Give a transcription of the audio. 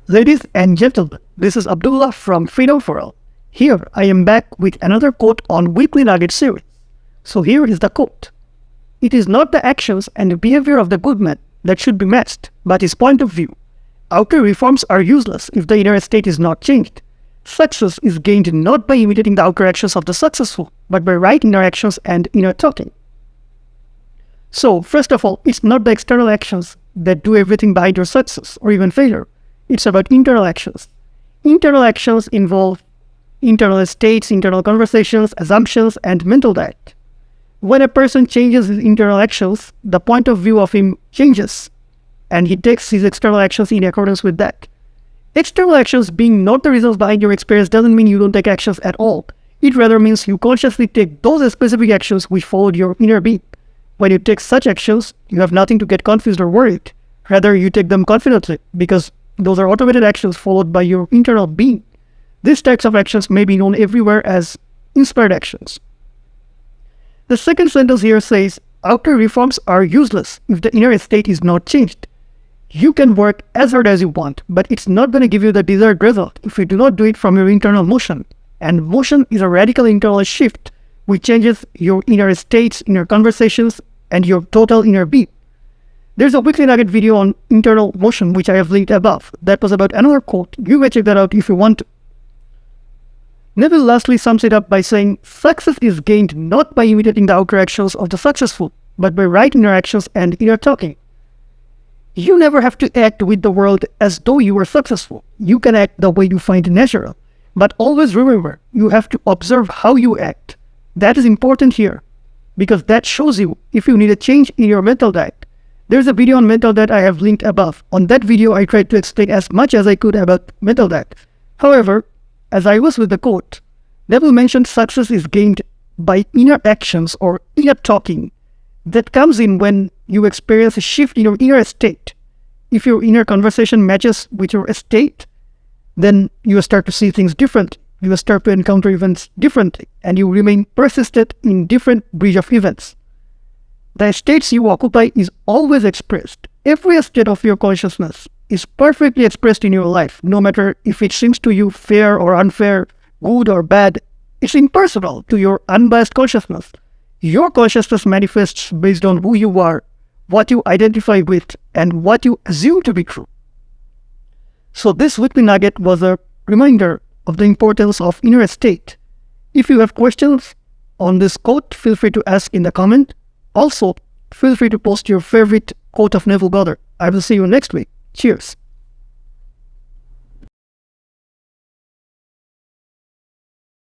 Ladies and gentlemen, this is Abdullah from Freedom for All. Here I am back with another quote on Weekly Nugget series. So here is the quote. It is not the actions and behavior of the good man that should be matched, but his point of view. Outer reforms are useless if the inner state is not changed. Success is gained not by imitating the outer actions of the successful, but by right inner actions and inner talking. So, first of all, it's not the external actions that do everything behind your success or even failure. It's about internal actions. Internal actions involve internal states, internal conversations, assumptions, and mental diet. When a person changes his internal actions, the point of view of him changes, and he takes his external actions in accordance with that. External actions being not the results behind your experience doesn't mean you don't take actions at all. It rather means you consciously take those specific actions which followed your inner being. When you take such actions, you have nothing to get confused or worried. Rather, you take them confidently because those are automated actions followed by your internal being. These types of actions may be known everywhere as inspired actions. The second sentence here says, outer reforms are useless if the inner state is not changed. You can work as hard as you want, but it's not going to give you the desired result if you do not do it from your internal motion. And motion is a radical internal shift which changes your inner states, inner conversations, and your total inner being. There's a Weekly Nugget video on internal motion which I have linked above. That was about another quote. You may check that out if you want to. Neville lastly sums it up by saying, success is gained not by imitating the outer actions of the successful, but by right inner actions and inner talking. You never have to act with the world as though you were successful. You can act the way you find natural. But always remember, you have to observe how you act. That is important here, because that shows you if you need a change in your mental diet. There's a video on mental diet I have linked above. On that video, I tried to explain as much as I could about mental diet. However, as I was with the quote, Neville mentioned success is gained by inner actions or inner talking that comes in when you experience a shift in your inner state. If your inner conversation matches with your state, then you start to see things differently. You will start to encounter events differently, and you remain persistent in different bridge of events. The states you occupy is always expressed. Every state of your consciousness is perfectly expressed in your life, no matter if it seems to you fair or unfair, good or bad. It's impersonal to your unbiased consciousness. Your consciousness manifests based on who you are, what you identify with, and what you assume to be true. So this Weekly Nugget was a reminder of the importance of inner state. If you have questions on this quote, feel free to ask in the comment. Also, feel free to post your favorite quote of Neville Goddard. I will see you next week. Cheers.